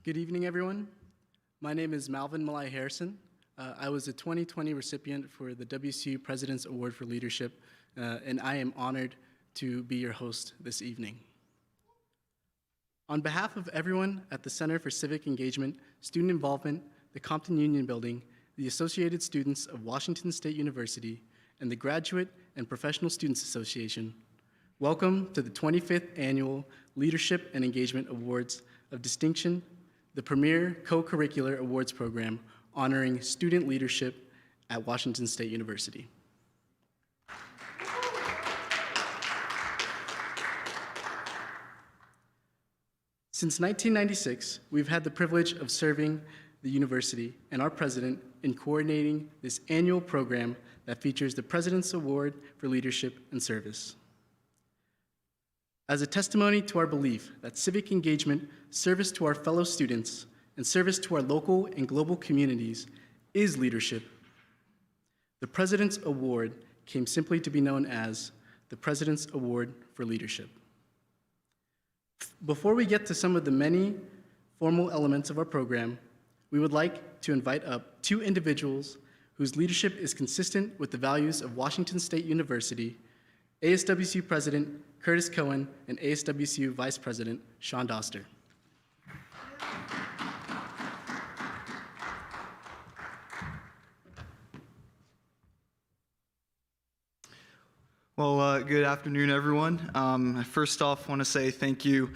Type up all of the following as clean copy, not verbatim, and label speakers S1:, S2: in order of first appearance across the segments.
S1: Good evening, everyone. My name is Malvin Malai Harrison. I was a 2020 recipient for the WCU President's Award for Leadership, and I am honored to be your host this evening. On behalf of everyone at the Center for Civic Engagement, Student Involvement, the Compton Union Building, the Associated Students of Washington State University, and the Graduate and Professional Students Association, welcome to the 25th Annual Leadership and Engagement Awards of Distinction, the premier co-curricular awards program honoring student leadership at Washington State University. Since 1996, we've had the privilege of serving the university and our president in coordinating this annual program that features the President's Award for Leadership and Service. As a testimony to our belief that civic engagement, service to our fellow students, and service to our local and global communities is leadership, the President's Award came simply to be known as the President's Award for Leadership. Before we get to some of the many formal elements of our program, we would like to invite up two individuals whose leadership is consistent with the values of Washington State University, ASWCU President Curtis Cohen and ASWCU Vice President Sean Doster.
S2: Well, good afternoon, everyone. I first off want to say thank you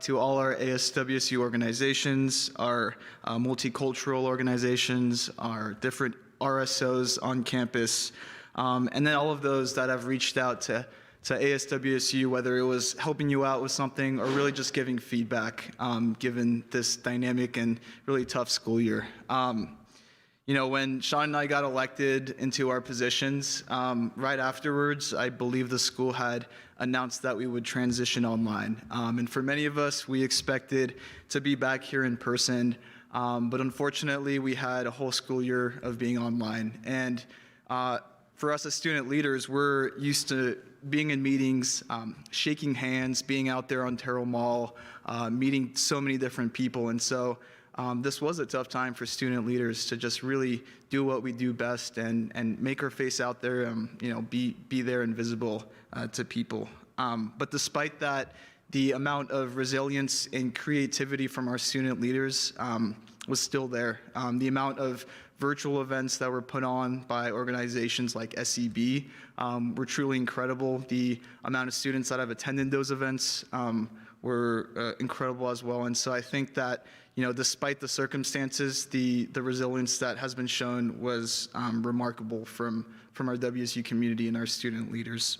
S2: to all our ASWCU organizations, our multicultural organizations, our different RSOs on campus, and then all of those that have reached out to ASWCU, whether it was helping you out with something or really just giving feedback, given this dynamic and really tough school year. You know, when Sean and I got elected into our positions, right afterwards, I believe the school had announced that we would transition online. And for many of us, we expected to be back here in person, but unfortunately, we had a whole school year of being online. And for us as student leaders, we're used to being in meetings, shaking hands, being out there on Terrell Mall, meeting so many different people. And so this was a tough time for student leaders to just really do what we do best and make our face out there, you know, be there and visible to people. But despite that, the amount of resilience and creativity from our student leaders was still there. The amount of virtual events that were put on by organizations like SEB were truly incredible. The amount of students that have attended those events were incredible as well. And so I think that, you know, despite the circumstances, the resilience that has been shown was remarkable from our WSU community and our student leaders.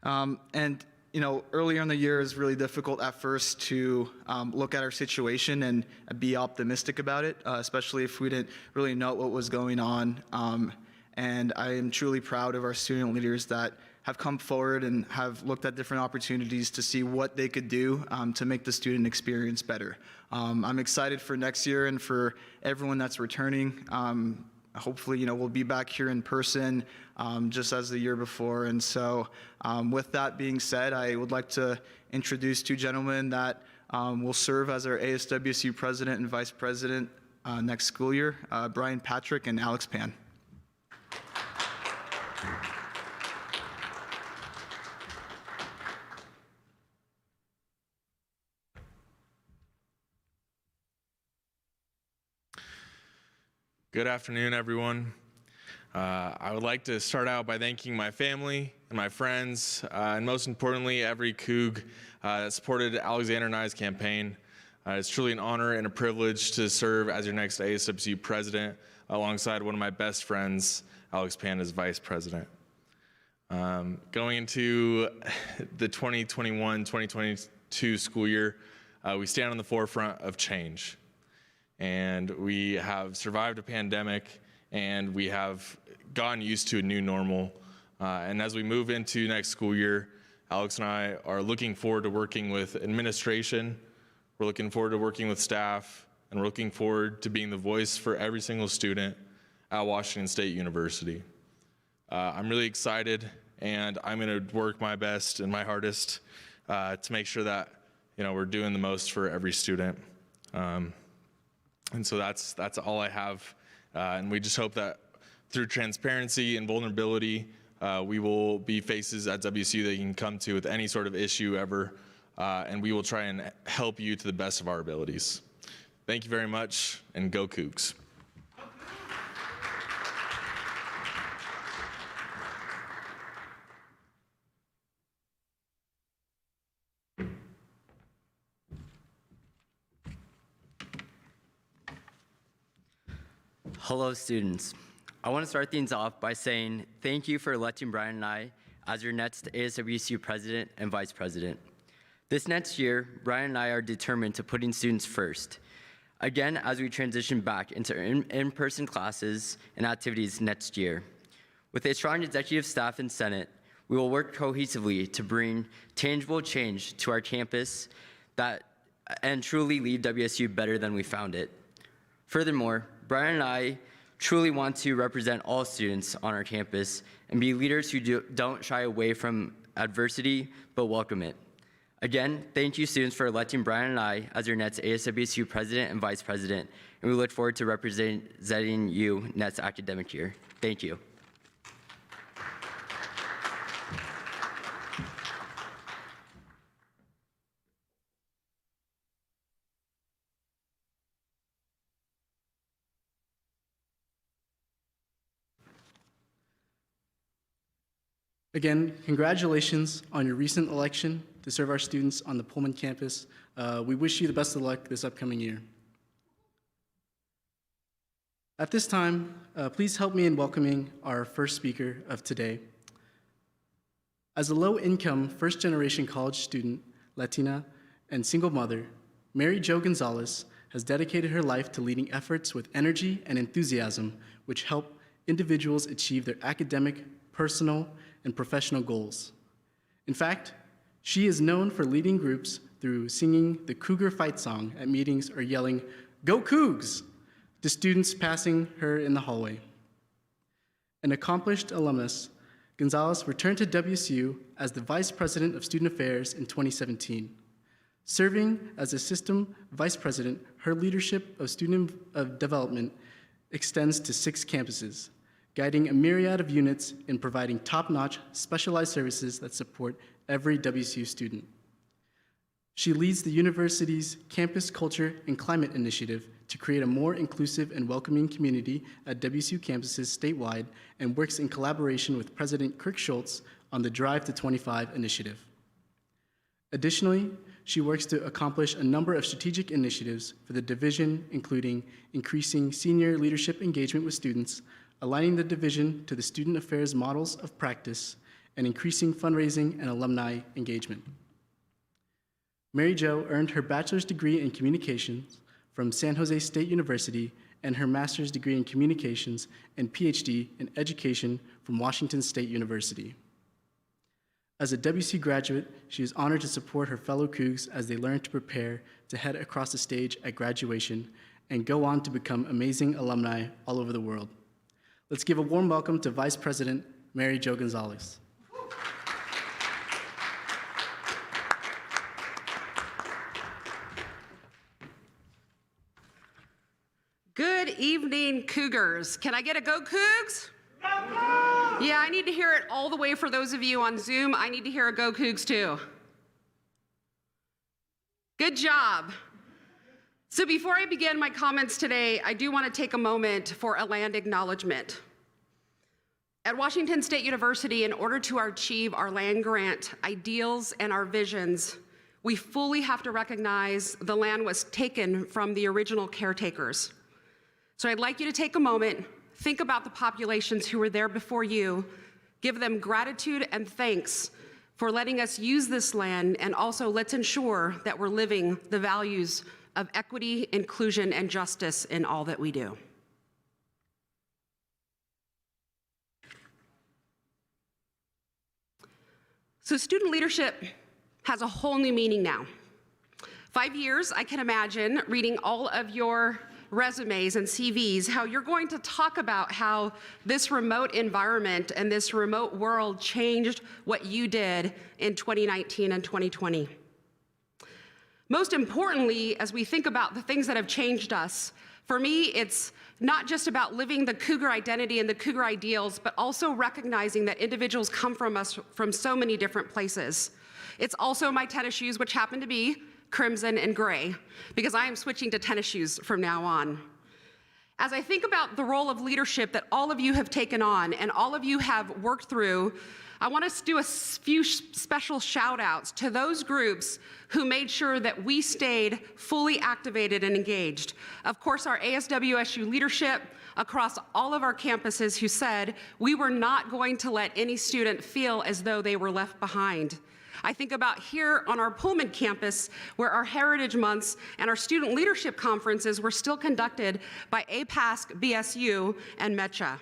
S2: And you know, earlier in the year, it was really difficult at first to look at our situation and be optimistic about it, especially if we didn't really know what was going on. And I am truly proud of our student leaders that have come forward and have looked at different opportunities to see what they could do to make the student experience better. I'm excited for next year and for everyone that's returning. Hopefully, you know, we'll be back here in person just as the year before. And so with that being said, I would like to introduce two gentlemen that will serve as our ASWCU President and Vice President next school year, Brian Patrick and Alex Pan.
S3: Good afternoon, everyone. I would like to start out by thanking my family and my friends, and most importantly, every Coug that supported Alexander and I's campaign. It's truly an honor and a privilege to serve as your next ASWCU president, alongside one of my best friends, Alex Pan, as vice president. Going into the 2021-2022 school year, we stand on the forefront of change. And we have survived a pandemic, and we have gotten used to a new normal. And as we move into next school year, Alex and I are looking forward to working with administration, we're looking forward to working with staff, and we're looking forward to being the voice for every single student at Washington State University. I'm really excited, and I'm gonna work my best and my hardest to make sure that, you know, we're doing the most for every student. And so that's all I have. And we just hope that through transparency and vulnerability, we will be faces at WSU that you can come to with any sort of issue ever, and we will try and help you to the best of our abilities. Thank you very much, and go Cougs.
S4: Hello, students. I want to start things off by saying thank you for electing Brian and I as your next ASWSU president and vice president. This next year, Brian and I are determined to putting students first. Again, as we transition back into in-person classes and activities next year. With a strong executive staff and Senate, we will work cohesively to bring tangible change to our campus and truly leave WSU better than we found it. Furthermore, Brian and I truly want to represent all students on our campus and be leaders who don't shy away from adversity, but welcome it. Again, thank you students for electing Brian and I as your next ASWSU president and vice president, and we look forward to representing you next academic year. Thank you.
S1: Again, congratulations on your recent election to serve our students on the Pullman campus. We wish you the best of luck this upcoming year. At this time, please help me in welcoming our first speaker of today. As a low-income, first-generation college student, Latina, and single mother, Mary Jo Gonzalez has dedicated her life to leading efforts with energy and enthusiasm, which help individuals achieve their academic, personal, and professional goals. In fact, she is known for leading groups through singing the Cougar fight song at meetings or yelling, "Go Cougs!" to students passing her in the hallway. An accomplished alumnus, Gonzalez returned to WSU as the Vice President of Student Affairs in 2017. Serving as Assistant Vice President, her leadership of student development extends to 6 campuses, guiding a myriad of units in providing top-notch specialized services that support every WSU student. She leads the university's Campus Culture and Climate Initiative to create a more inclusive and welcoming community at WSU campuses statewide and works in collaboration with President Kirk Schultz on the Drive to 25 initiative. Additionally, she works to accomplish a number of strategic initiatives for the division, including increasing senior leadership engagement with students, aligning the division to the student affairs models of practice, and increasing fundraising and alumni engagement. Mary Jo earned her bachelor's degree in communications from San Jose State University and her master's degree in communications and PhD in education from Washington State University. As a WSU graduate, she is honored to support her fellow Cougs as they learn to prepare to head across the stage at graduation and go on to become amazing alumni all over the world. Let's give a warm welcome to Vice President Mary Jo Gonzalez.
S5: Good evening, Cougars. Can I get a go Cougs? Go Cougs! Yeah, I need to hear it all the way for those of you on Zoom. I need to hear a go Cougs too. Good job. So before I begin my comments today, I do want to take a moment for a land acknowledgement. At Washington State University, in order to achieve our land grant ideals and our visions, we fully have to recognize the land was taken from the original caretakers. So I'd like you to take a moment, think about the populations who were there before you, give them gratitude and thanks for letting us use this land, and also let's ensure that we're living the values of equity, inclusion, and justice in all that we do. So student leadership has a whole new meaning now. 5 years, I can imagine reading all of your resumes and CVs, how you're going to talk about how this remote environment and this remote world changed what you did in 2019 and 2020. Most importantly, as we think about the things that have changed us, for me, it's not just about living the Cougar identity and the Cougar ideals, but also recognizing that individuals come from us from so many different places. It's also my tennis shoes, which happen to be crimson and gray, because I am switching to tennis shoes from now on. As I think about the role of leadership that all of you have taken on and all of you have worked through, I want to do a few special shout outs to those groups who made sure that we stayed fully activated and engaged. Of course, our ASWSU leadership across all of our campuses who said we were not going to let any student feel as though they were left behind. I think about here on our Pullman campus, where our Heritage Months and our student leadership conferences were still conducted by APASC, BSU, and MECHA.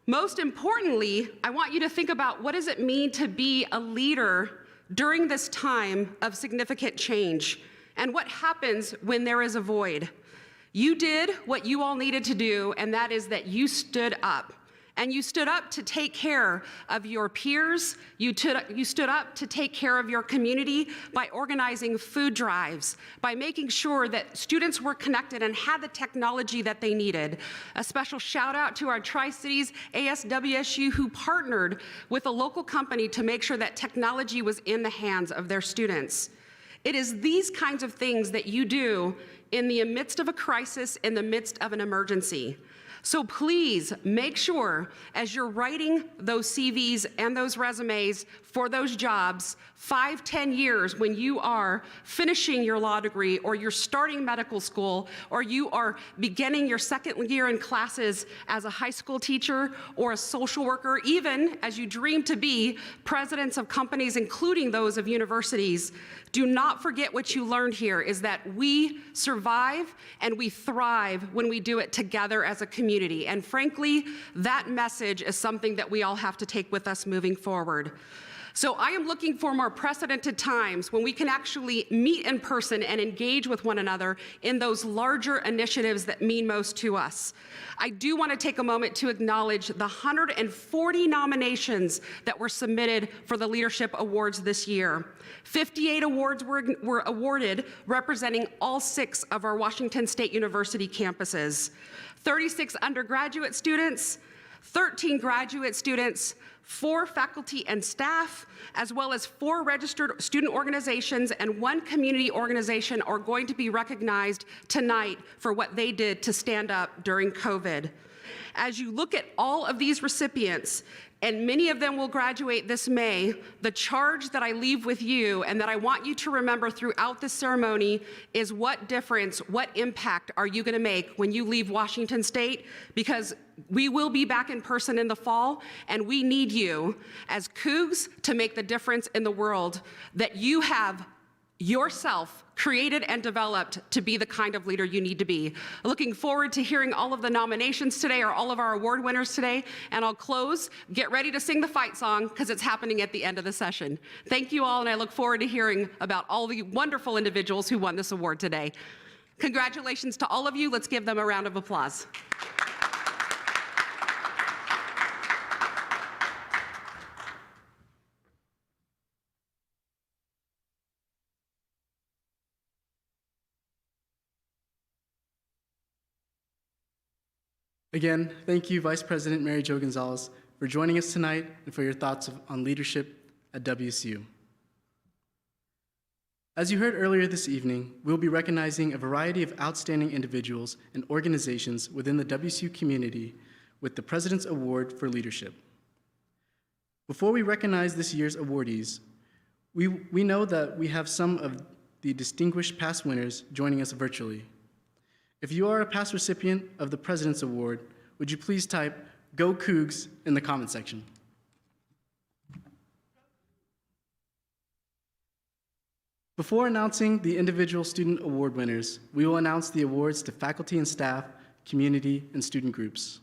S5: Most importantly, I want you to think about what does it mean to be a leader during this time of significant change, and what happens when there is a void. You did what you all needed to do, and that is that you stood up. And you stood up to take care of your peers. You stood up to take care of your community by organizing food drives, by making sure that students were connected and had the technology that they needed. A special shout out to our Tri-Cities ASWSU who partnered with a local company to make sure that technology was in the hands of their students. It is these kinds of things that you do in the midst of a crisis, in the midst of an emergency. So please make sure as you're writing those CVs and those resumes for those jobs, 5, 10 years when you are finishing your law degree or you're starting medical school or you are beginning your second year in classes as a high school teacher or a social worker, even as you dream to be presidents of companies, including those of universities, do not forget what you learned here is that we survive and we thrive when we do it together as a community. And frankly, that message is something that we all have to take with us moving forward. So I am looking for more precedented times when we can actually meet in person and engage with one another in those larger initiatives that mean most to us. I do want to take a moment to acknowledge the 140 nominations that were submitted for the Leadership Awards this year. 58 awards were awarded representing all 6 of our Washington State University campuses. 36 undergraduate students, 13 graduate students, 4 faculty and staff, as well as 4 registered student organizations and 1 community organization are going to be recognized tonight for what they did to stand up during COVID. As you look at all of these recipients, and many of them will graduate this May, the charge that I leave with you and that I want you to remember throughout this ceremony is what difference, what impact are you going to make when you leave Washington State? Because we will be back in person in the fall, and we need you as Cougs to make the difference in the world that you have yourself created and developed to be the kind of leader you need to be. Looking forward to hearing all of the nominations today or all of our award winners today, and I'll close. Get ready to sing the fight song because it's happening at the end of the session. Thank you all, and I look forward to hearing about all the wonderful individuals who won this award today. Congratulations to all of you. Let's give them a round of applause.
S1: Again, thank you, Vice President Mary Jo Gonzalez, for joining us tonight and for your thoughts on leadership at WSU. As you heard earlier this evening, we'll be recognizing a variety of outstanding individuals and organizations within the WSU community with the President's Award for Leadership. Before we recognize this year's awardees, we know that we have some of the distinguished past winners joining us virtually. If you are a past recipient of the President's Award, would you please type "Go Cougs" in the comment section. Before announcing the individual student award winners, we will announce the awards to faculty and staff, community, and student groups.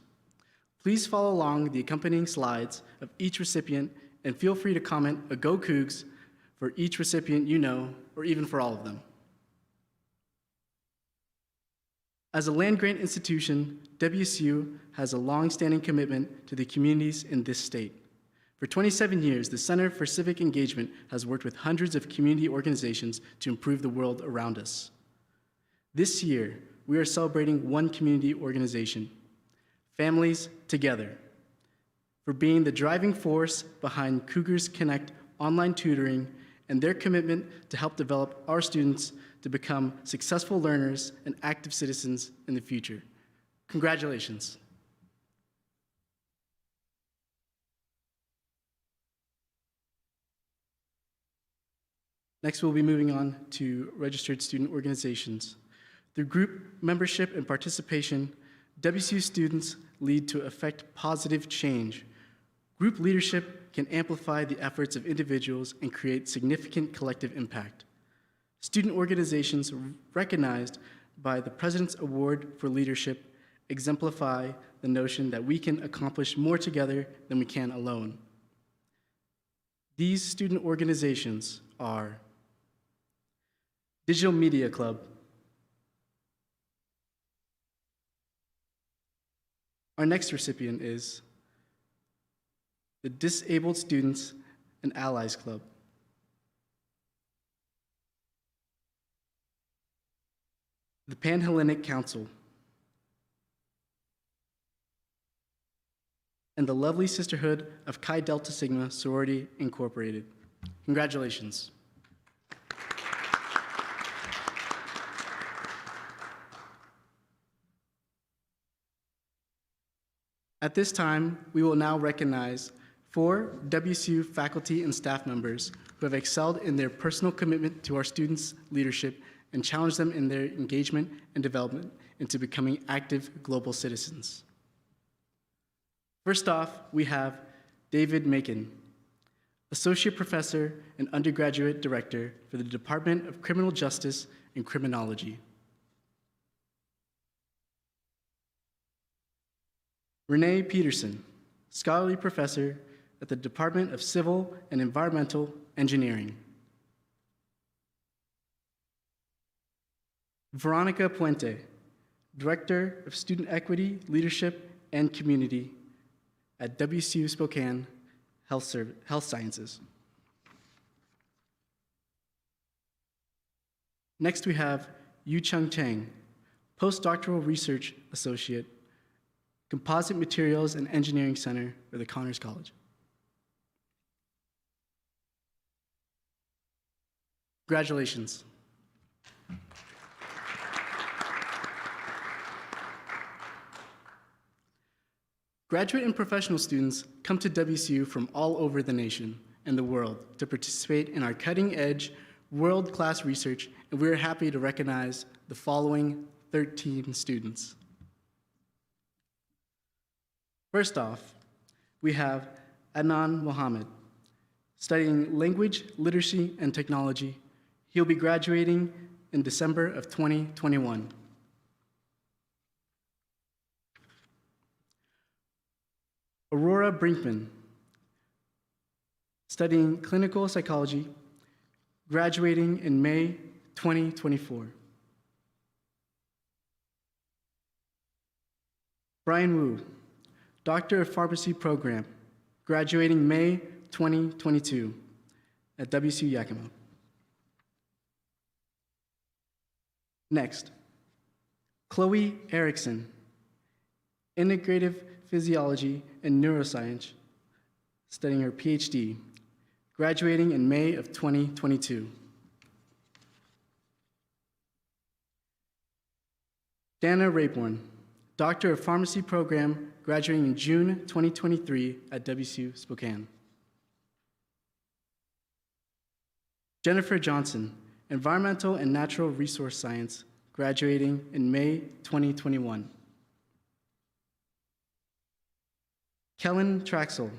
S1: Please follow along the accompanying slides of each recipient and feel free to comment a "Go Cougs" for each recipient you know, or even for all of them. As a land-grant institution, WSU has a long-standing commitment to the communities in this state. For 27 years, the Center for Civic Engagement has worked with hundreds of community organizations to improve the world around us. This year, we are celebrating one community organization, Families Together, for being the driving force behind Cougars Connect online tutoring and their commitment to help develop our students to become successful learners and active citizens in the future. Congratulations. Next, we'll be moving on to registered student organizations. Through group membership and participation, WCU students lead to effect positive change. Group leadership can amplify the efforts of individuals and create significant collective impact. Student organizations recognized by the President's Award for Leadership exemplify the notion that we can accomplish more together than we can alone. These student organizations are Digital Media Club, our next recipient is the Disabled Students and Allies Club. The Pan-Hellenic Council, and the Lovely Sisterhood of Chi Delta Sigma Sorority Incorporated. Congratulations. At this time, we will now recognize 4 WCU faculty and staff members who have excelled in their personal commitment to our students' leadership and challenged them in their engagement and development into becoming active global citizens. First off, we have David Macon, Associate Professor and Undergraduate Director for the Department of Criminal Justice and Criminology. Renee Peterson, Scholarly Professor at the Department of Civil and Environmental Engineering. Veronica Puente, Director of Student Equity, Leadership, and Community at WCU Spokane Health Sciences. Next, we have Yu Chung Chang, Postdoctoral Research Associate, Composite Materials and Engineering Center for the Connors College. Congratulations. Graduate and professional students come to WCU from all over the nation and the world to participate in our cutting-edge, world-class research, and we are happy to recognize the following 13 students. First off, we have Adnan Mohammed, studying language, literacy, and technology. He'll be graduating in December of 2021. Aurora Brinkman, studying clinical psychology, graduating in May 2024. Brian Wu, Doctor of Pharmacy Program, graduating May 2022 at WCU Yakima. Next, Chloe Erickson, Integrative Physiology and Neuroscience, studying her PhD, graduating in May of 2022. Dana Rayborn, Doctor of Pharmacy Program, graduating in June 2023 at WCU Spokane. Jennifer Johnson, Environmental and Natural Resource Science, graduating in May 2021. Kellen Traxel,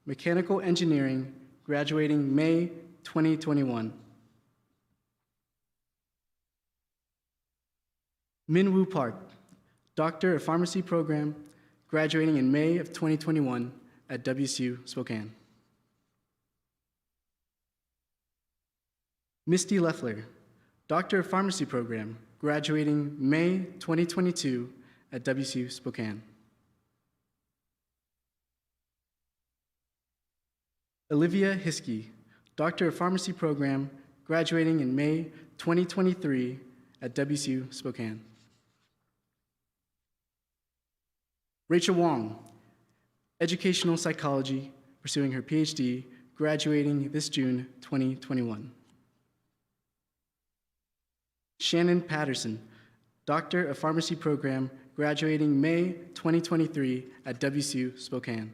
S1: Mechanical Engineering, graduating May 2021. Minwoo Park, Doctor of Pharmacy Program, graduating in May of 2021 at WCU Spokane. Misty Leffler, Doctor of Pharmacy Program, graduating May 2022 at WCU Spokane. Olivia Hiskey, Doctor of Pharmacy Program, graduating in May 2023 at WSU Spokane. Rachel Wong, Educational Psychology, pursuing her PhD, graduating this June 2021. Shannon Patterson, Doctor of Pharmacy Program, graduating May 2023 at WSU Spokane.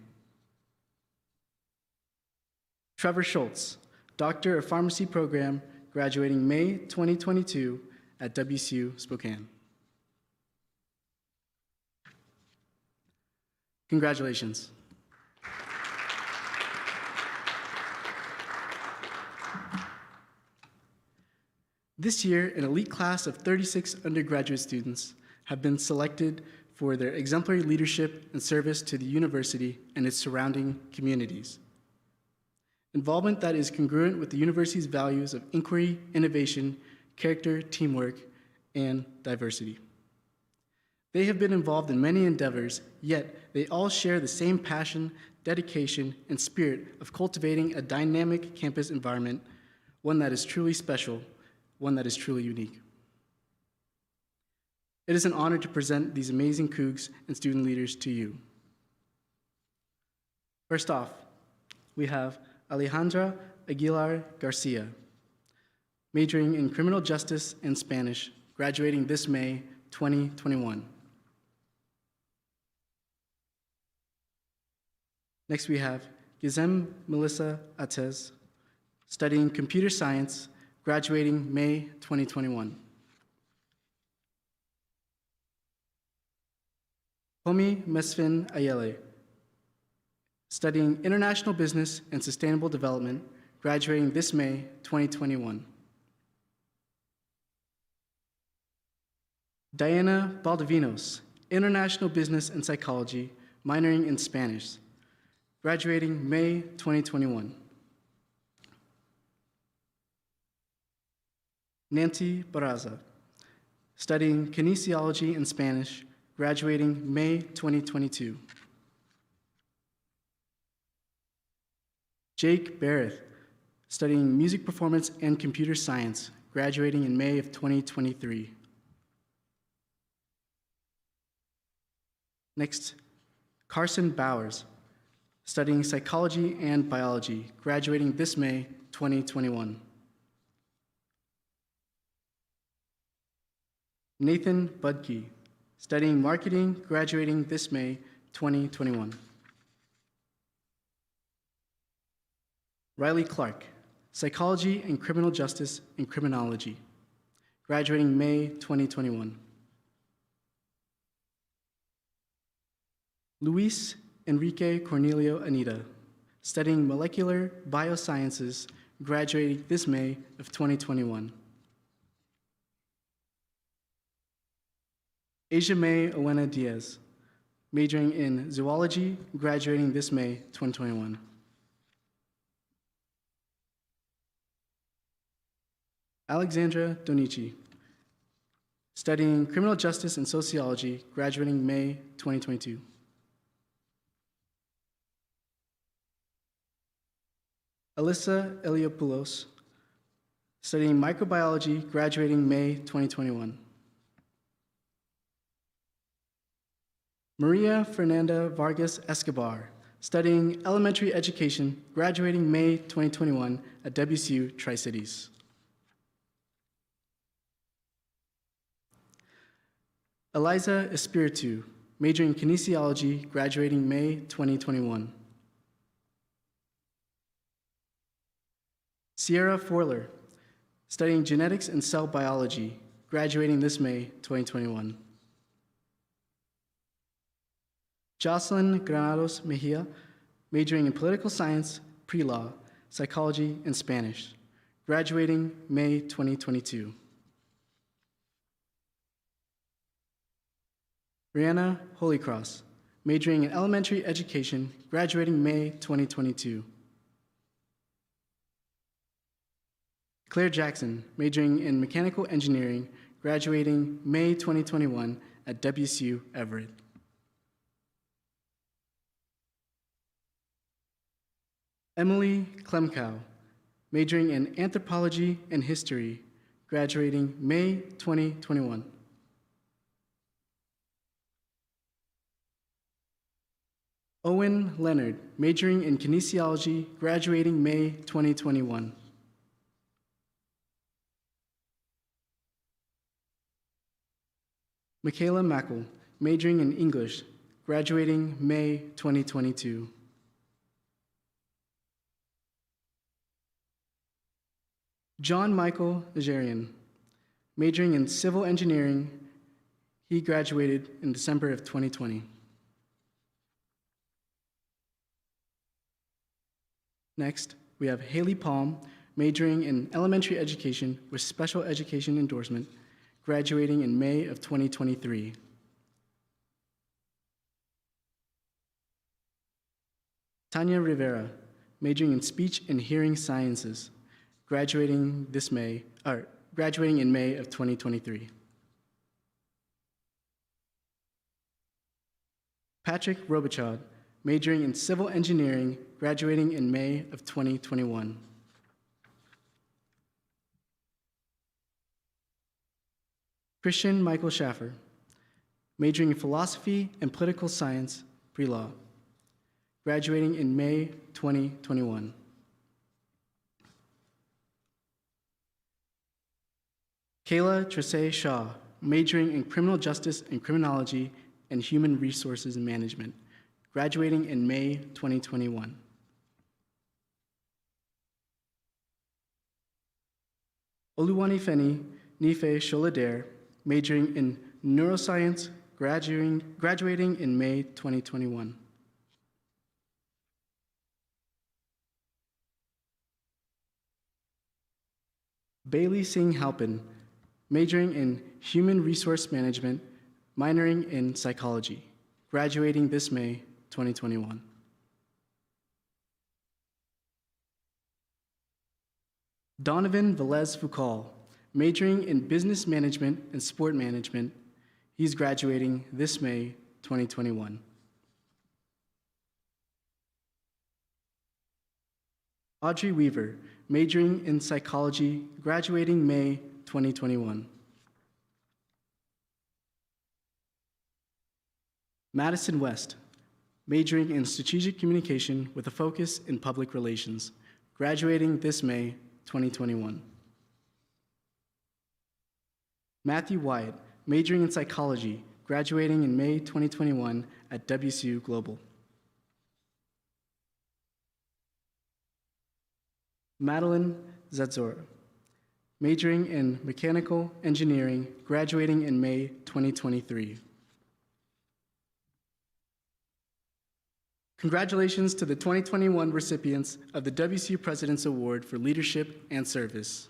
S1: Trevor Schultz, Doctor of Pharmacy Program, graduating May 2022 at WSU Spokane. Congratulations. This year, an elite class of 36 undergraduate students have been selected for their exemplary leadership and service to the university and its surrounding communities. Involvement that is congruent with the university's values of inquiry, innovation, character, teamwork, and diversity. They have been involved in many endeavors, yet they all share the same passion, dedication, and spirit of cultivating a dynamic campus environment, one that is truly special, one that is truly unique. It is an honor to present these amazing Cougs and student leaders to you. First off, we have Alejandra Aguilar Garcia, majoring in criminal justice and Spanish, graduating this May 2021. Next, we have Gizem Melissa Atez, studying computer science, graduating May 2021. Homi Mesfin Ayele, studying international business and sustainable development, graduating this May 2021. Diana Baldovinos, international business and psychology, minoring in Spanish, graduating May 2021. Nancy Barraza, studying kinesiology and Spanish, graduating May 2022. Jake Barrett, studying music performance and computer science, graduating in May of 2023. Next, Carson Bowers, studying psychology and biology, graduating this May 2021. Nathan Budke, studying marketing, graduating this May 2021. Riley Clark, psychology and criminal justice and criminology, graduating May 2021. Luis Enrique Cornelio Anita, studying molecular biosciences, graduating this May of 2021. Asia May Owena Diaz, majoring in zoology, graduating this May 2021. Alexandra Donici, studying criminal justice and sociology, graduating May 2022. Alyssa Eliopoulos, studying microbiology, graduating May 2021. Maria Fernanda Vargas Escobar, studying elementary education, graduating May 2021 at WSU Tri-Cities. Eliza Espiritu, majoring in kinesiology, graduating May 2021. Sierra Forler, studying genetics and cell biology, graduating this May 2021. Jocelyn Granados Mejia, majoring in political science, pre-law, psychology, and Spanish, graduating May 2022. Rihanna Holycross, majoring in elementary education, graduating May 2022. Claire Jackson, majoring in mechanical engineering, graduating May 2021 at WSU Everett. Emily Klemkow, majoring in anthropology and history, graduating May 2021. Owen Leonard, majoring in kinesiology, graduating May 2021. Michaela Mackel, majoring in English, graduating May 2022. John Michael Najarian, majoring in civil engineering, he graduated in December of 2020. Next, we have Haley Palm, majoring in elementary education with special education endorsement, graduating in May of 2023. Tanya Rivera, majoring in speech and hearing sciences, graduating in May of 2023. Patrick Robichaud, majoring in civil engineering, graduating in May of 2021. Christian Michael Schaffer, majoring in philosophy and political science, pre-law, graduating in May 2021. Kayla Tressay Shaw, majoring in criminal justice and criminology and human resources management, graduating in May 2021. Oluwanifeni Nife Sholadair, majoring in neuroscience, graduating in May 2021. Bailey Singh Halpin, majoring in human resource management, minoring in psychology, graduating this May 2021. Donovan Velez Foucault, majoring in business management and sport management, he's graduating this May 2021. Audrey Weaver, majoring in psychology, graduating May 2021. Madison West, majoring in strategic communication with a focus in public relations, graduating this May 2021. Matthew Wyatt, majoring in psychology, graduating in May 2021 at WCU Global. Madeline Zadzora, majoring in mechanical engineering, graduating in May 2023. Congratulations to the 2021 recipients of the WCU President's Award for Leadership and Service.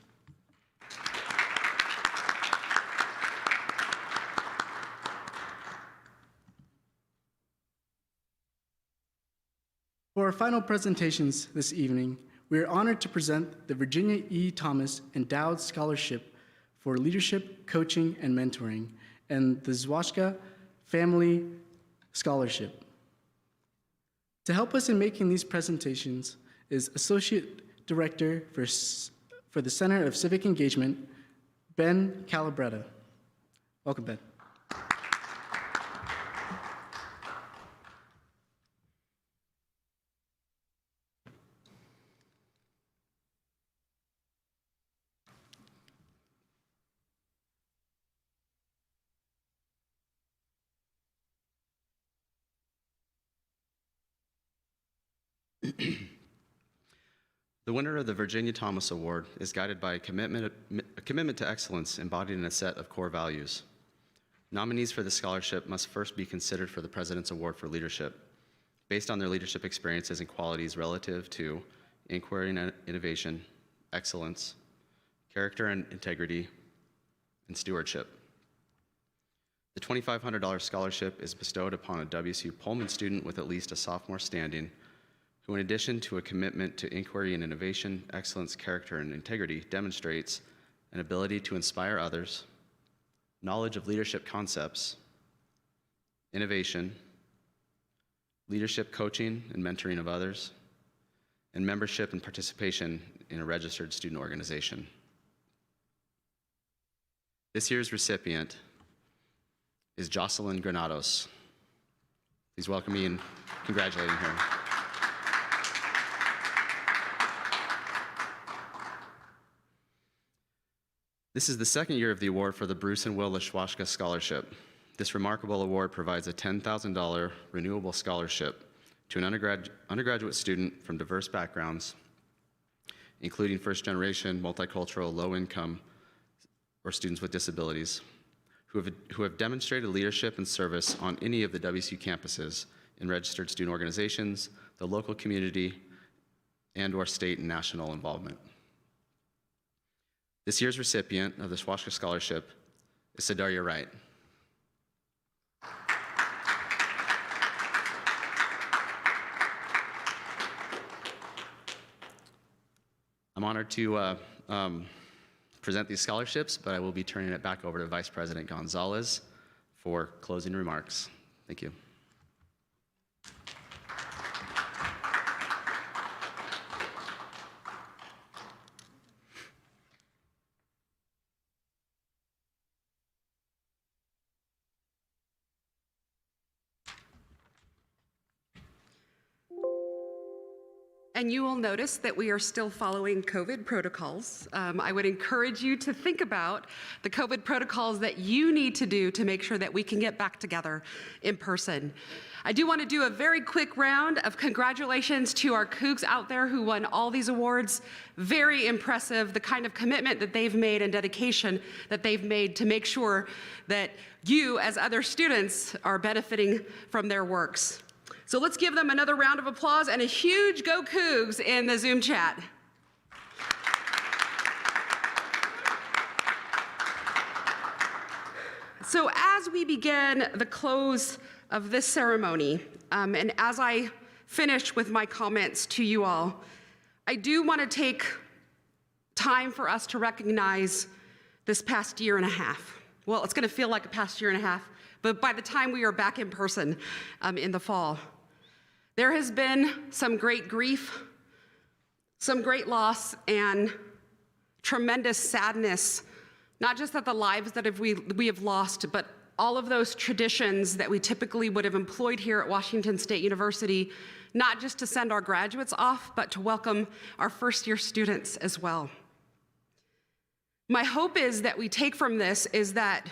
S1: For our final presentations this evening, we are honored to present the Virginia E. Thomas Endowed Scholarship for Leadership, Coaching, and Mentoring, and the Zwaszka Family Scholarship. To help us in making these presentations is Associate Director for the Center of Civic Engagement, Ben Calabretta. Welcome, Ben.
S6: The winner of the Virginia Thomas Award is guided by a commitment to excellence embodied in a set of core values. Nominees for the scholarship must first be considered for the President's Award for Leadership, based on their leadership experiences and qualities relative to inquiry and innovation, excellence, character and integrity, and stewardship. The $2,500 scholarship is bestowed upon a WSU Pullman student with at least a sophomore standing, who, in addition to a commitment to inquiry and innovation, excellence, character, and integrity, demonstrates an ability to inspire others, knowledge of leadership concepts, innovation, leadership coaching and mentoring of others, and membership and participation in a registered student organization. This year's recipient is Jocelyn Granados. Please welcome me and congratulating her. This is the second year of the award for the Bruce and Will Lashwashka Scholarship. This remarkable award provides a $10,000 renewable scholarship to an undergraduate student from diverse backgrounds, including first-generation, multicultural, low-income, or students with disabilities, who have demonstrated leadership and service on any of the WSU campuses in registered student organizations, the local community, and/or state and national involvement. This year's recipient of the Lashwashka Scholarship is Sadaria Wright. I'm honored to present these scholarships, but I will be turning it back over to Vice President Gonzalez for closing remarks. Thank you.
S5: And you will notice that we are still following COVID protocols. I would encourage you to think about the COVID protocols that you need to do to make sure that we can get back together in person. I do want to do a very quick round of congratulations to our Cougs out there who won all these awards. Very impressive, the kind of commitment that they've made and dedication that they've made to make sure that you, as other students, are benefiting from their works. So let's give them another round of applause and a huge go Cougs in the Zoom chat. So as we begin the close of this ceremony, and as I finish with my comments to you all, I do want to take time for us to recognize this past year and a half. Well, it's going to feel like a past year and a half, but by the time we are back in person in the fall, there has been some great grief, some great loss, and tremendous sadness, not just at the lives that we have lost, but all of those traditions that we typically would have employed here at Washington State University, not just to send our graduates off, but to welcome our first-year students as well. My hope is that we take from this is that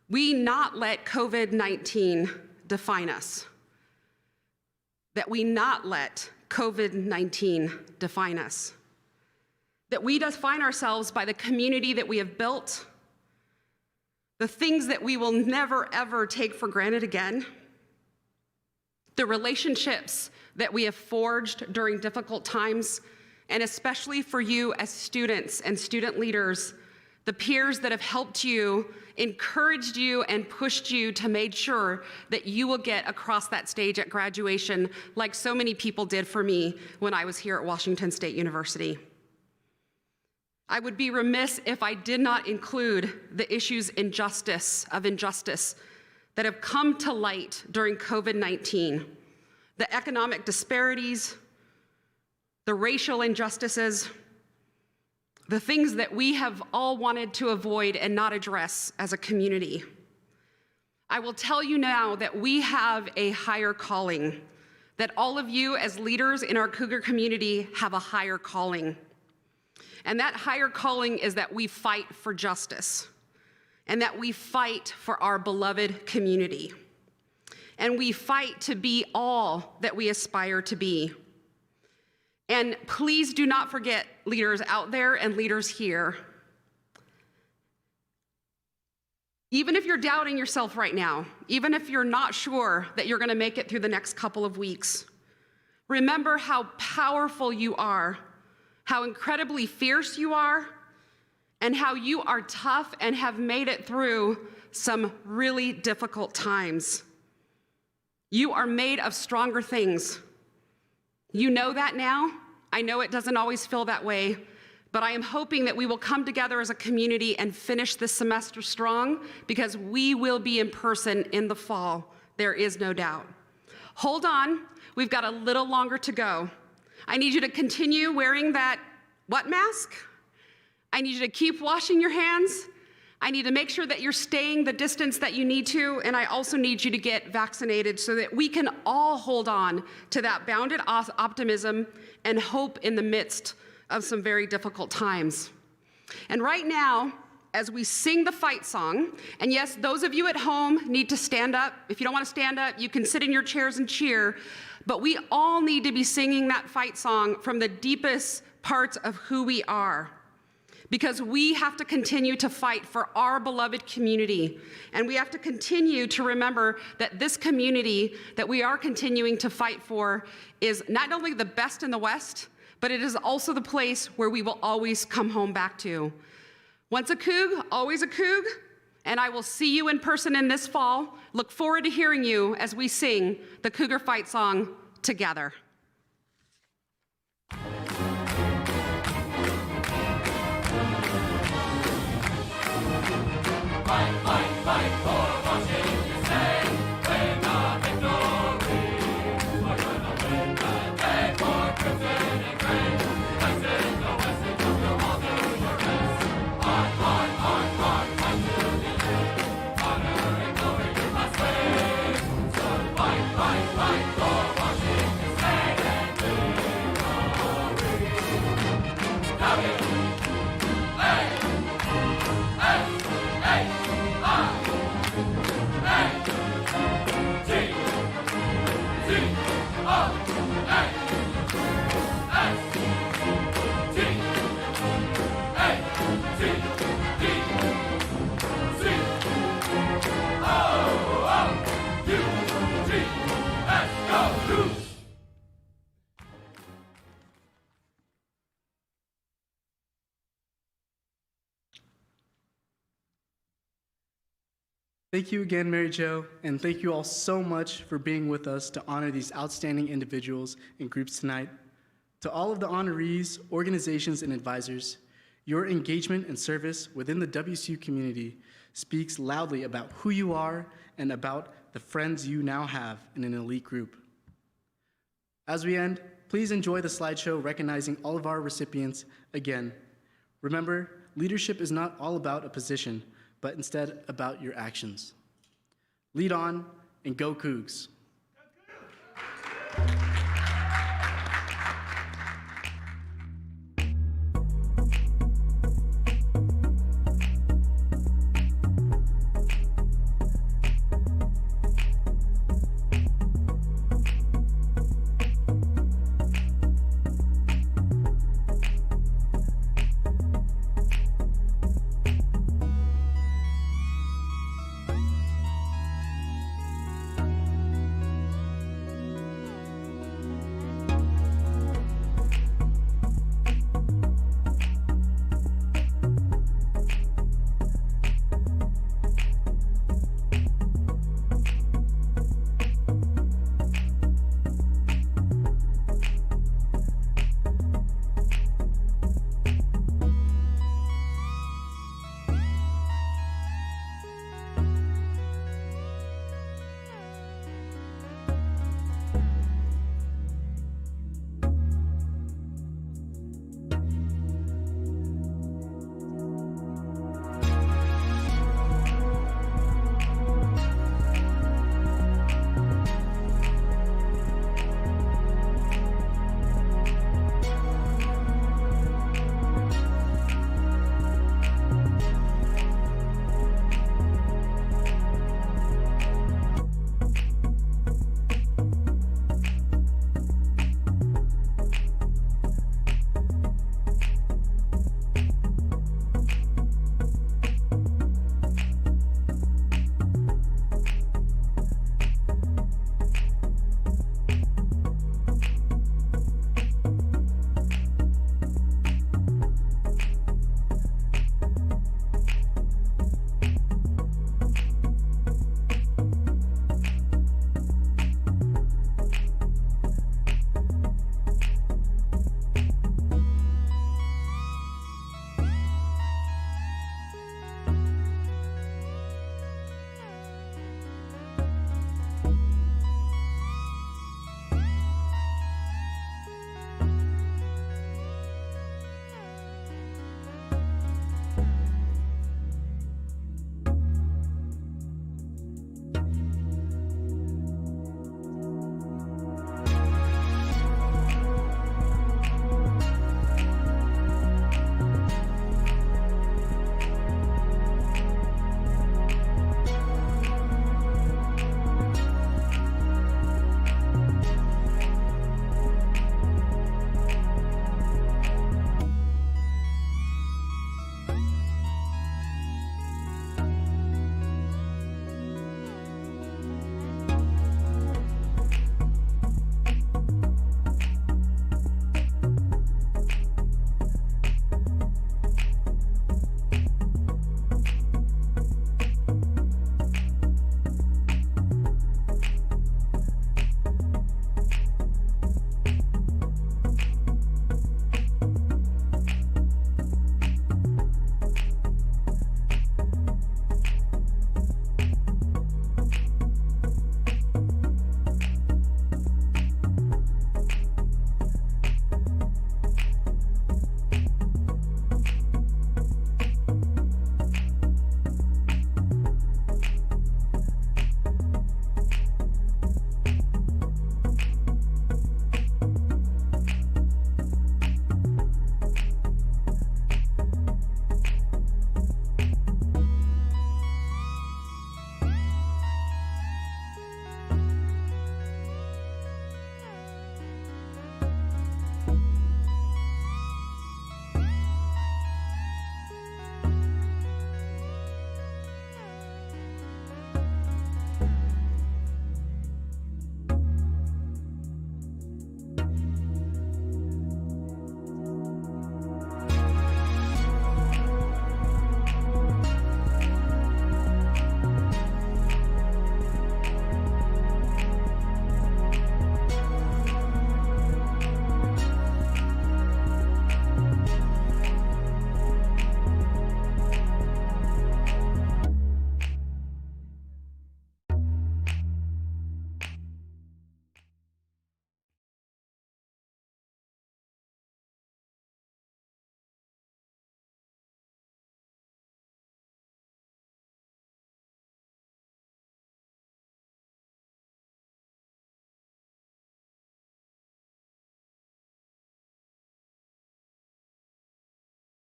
S5: we not let COVID-19 define us. That we not let COVID-19 define us. That we define ourselves by the community that we have built, the things that we will never, ever take for granted again, the relationships that we have forged during difficult times, and especially for you as students and student leaders, the peers that have helped you, encouraged you, and pushed you to make sure that you will get across that stage at graduation like so many people did for me when I was here at Washington State University. I would be remiss if I did not include the issues of injustice that have come to light during COVID-19, the economic disparities, the racial injustices, the things that we have all wanted to avoid and not address as a community. I will tell you now that we have a higher calling, that all of you as leaders in our Cougar community have a higher calling. And that higher calling is that we fight for justice, and that we fight for our beloved community. And we fight to be all that we aspire to be. And please do not forget, leaders out there and leaders here, even if you're doubting yourself right now, even if you're not sure that you're going to make it through the next couple of weeks, remember how powerful you are, how incredibly fierce you are, and how you are tough and have made it through some really difficult times. You are made of stronger things. You know that now. I know it doesn't always feel that way, but I am hoping that we will come together as a community and finish this semester strong, because we will be in person in the fall. There is no doubt. Hold on, we've got a little longer to go. I need you to continue wearing that what mask? I need you to keep washing your hands. I need to make sure that you're staying the distance that you need to, and I also need you to get vaccinated so that we can all hold on to that bounded optimism and hope in the midst of some very difficult times. And right now, as we sing the fight song, and yes, those of you at home need to stand up. If you don't want to stand up, you can sit in your chairs and cheer, but we all need to be singing that fight song from the deepest parts of who we are, because we have to continue to fight for our beloved community, and we have to continue to remember that this community that we are continuing to fight for is not only the best in the West, but it is also the place where we will always come home back to. Once a Coug, always a Coug, and I will see you in person in this fall. Look forward to hearing you as we sing the Cougar Fight Song together.
S1: Thank you again, Mary Jo, and thank you all so much for being with us to honor these outstanding individuals and groups tonight. To all of the honorees, organizations, and advisors, your engagement and service within the WSU community speaks loudly about who you are and about the friends you now have in an elite group. As we end, please enjoy the slideshow recognizing all of our recipients again. Remember, leadership is not all about a position, but instead about your actions. Lead on and go Cougs.